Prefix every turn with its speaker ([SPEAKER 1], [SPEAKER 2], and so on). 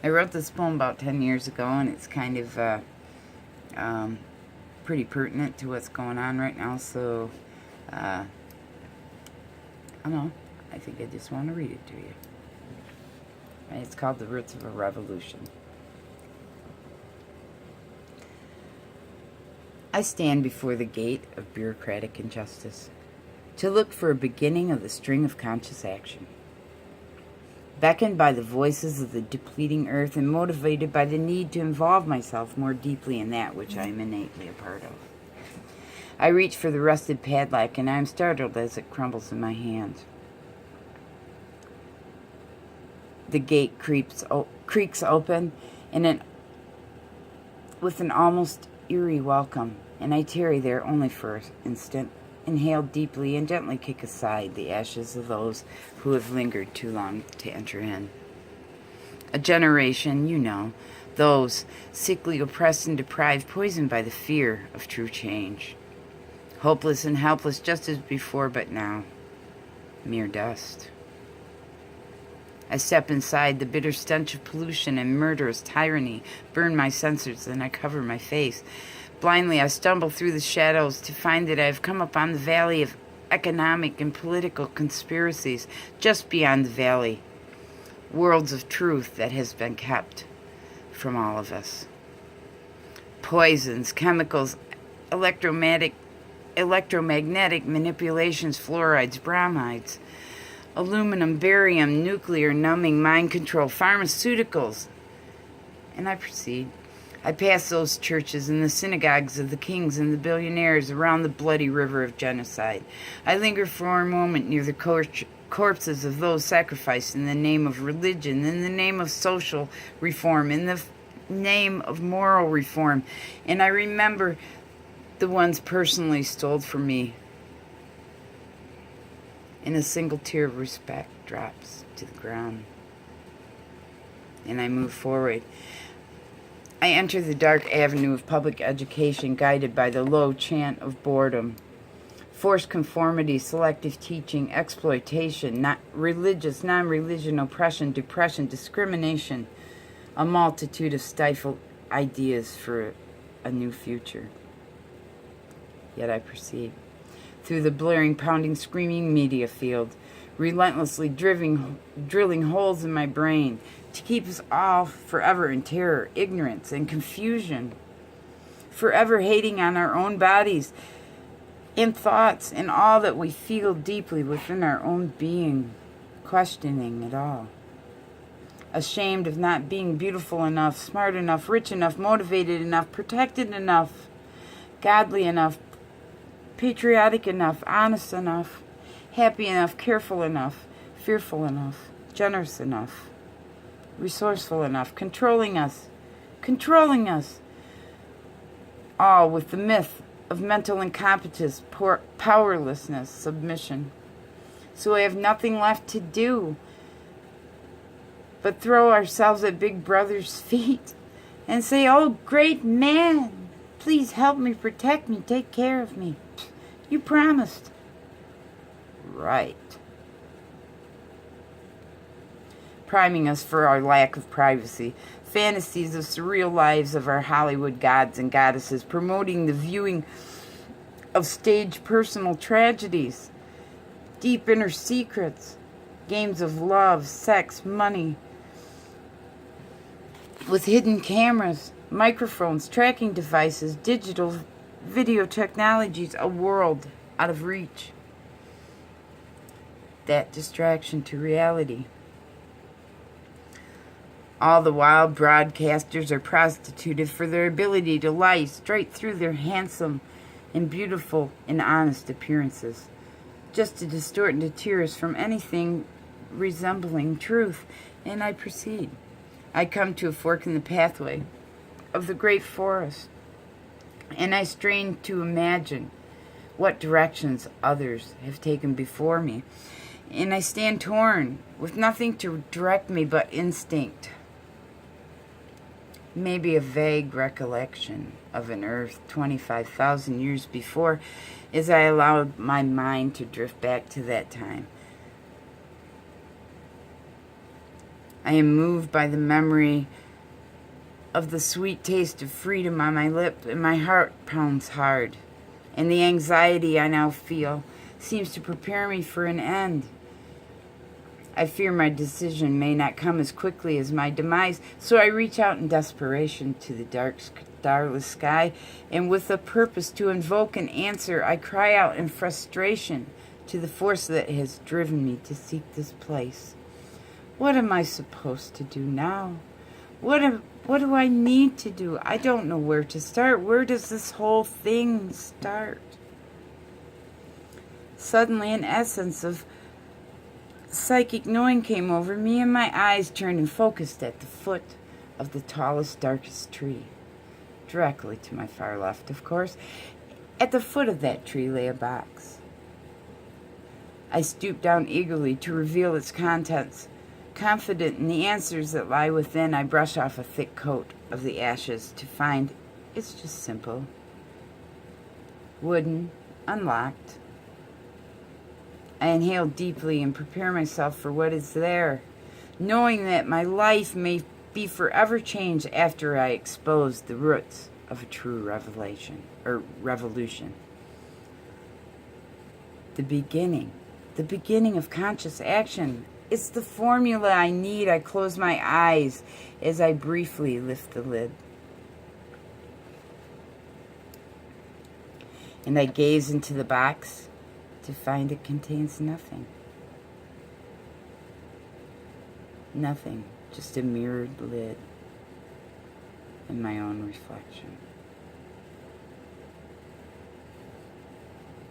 [SPEAKER 1] I wrote this poem about 10 years ago, and it's kind of pretty pertinent to what's going on right now, so I don't know. I think I just want to read it to you. And it's called The Roots of a Revolution. I stand before the gate of bureaucratic injustice to look for a beginning of the string of conscious action. Beckoned by the voices of the depleting earth and motivated by the need to involve myself more deeply in that which I am innately a part of. I reach for the rusted padlock, and I am startled as it crumbles in my hands. The gate creaks open with an almost eerie welcome, and I tarry there only for an instant, inhale deeply, and gently kick aside the ashes of those who have lingered too long to enter in. A generation, you know, those sickly, oppressed, and deprived, poisoned by the fear of true change. Hopeless and helpless just as before, but now mere dust. I step inside. The bitter stench of pollution and murderous tyranny burn my senses, and I cover my face. Blindly, I stumble through the shadows to find that I have come upon the valley of economic and political conspiracies. Just beyond the valley, worlds of truth that has been kept from all of us. Poisons, chemicals, electromagnetic manipulations, fluorides, bromides, aluminum, barium, nuclear, numbing, mind control, pharmaceuticals. And I proceed. I pass those churches and the synagogues of the kings and the billionaires around the bloody river of genocide. I linger for a moment near the corpses of those sacrificed in the name of religion, in the name of social reform, in the name of moral reform. And I remember the ones personally stole from me. And a single tear of respect drops to the ground. And I move forward. I enter the dark avenue of public education, guided by the low chant of boredom. Forced conformity, selective teaching, exploitation, non-religion, oppression, depression, discrimination, a multitude of stifled ideas for a new future. Yet I proceed. Through the blaring, pounding, screaming media field, relentlessly drilling holes in my brain to keep us all forever in terror, ignorance, and confusion, forever hating on our own bodies and thoughts and all that we feel deeply within our own being, questioning it all. Ashamed of not being beautiful enough, smart enough, rich enough, motivated enough, protected enough, godly enough, patriotic enough, honest enough, happy enough, careful enough, fearful enough, generous enough, resourceful enough, controlling us, all with the myth of mental incompetence, powerlessness, submission. So we have nothing left to do but throw ourselves at Big Brother's feet and say, "Oh, great man, please help me, protect me, take care of me. You promised." Right. Priming us for our lack of privacy, fantasies of surreal lives of our Hollywood gods and goddesses, promoting the viewing of staged personal tragedies, deep inner secrets, games of love, sex, money, with hidden cameras, microphones, tracking devices, digital video technologies, a world out of reach. That distraction to reality. All the while, broadcasters are prostituted for their ability to lie straight through their handsome and beautiful and honest appearances, just to distort and deter us from anything resembling truth. And I proceed. I come to a fork in the pathway of the great forest, and I strain to imagine what directions others have taken before me. And I stand torn, with nothing to direct me but instinct. Maybe a vague recollection of an earth 25,000 years before, as I allowed my mind to drift back to that time. I am moved by the memory of the sweet taste of freedom on my lip, and my heart pounds hard. And the anxiety I now feel seems to prepare me for an end. I fear my decision may not come as quickly as my demise, so I reach out in desperation to the dark, starless sky, and with a purpose to invoke an answer, I cry out in frustration to the force that has driven me to seek this place. What am I supposed to do now? What do I need to do? I don't know where to start. Where does this whole thing start? Suddenly, an essence of psychic knowing came over me, and my eyes turned and focused at the foot of the tallest, darkest tree. Directly to my far left, of course. At the foot of that tree lay a box. I stooped down eagerly to reveal its contents. Confident in the answers that lie within, I brush off a thick coat of the ashes to find it's just simple. Wooden, unlocked. I inhale deeply and prepare myself for what is there, knowing that my life may be forever changed after I expose the roots of a true revolution. The beginning of conscious action. It's the formula I need. I close my eyes as I briefly lift the lid. And I gaze into the box to find it contains nothing. Nothing, just a mirrored lid and my own reflection.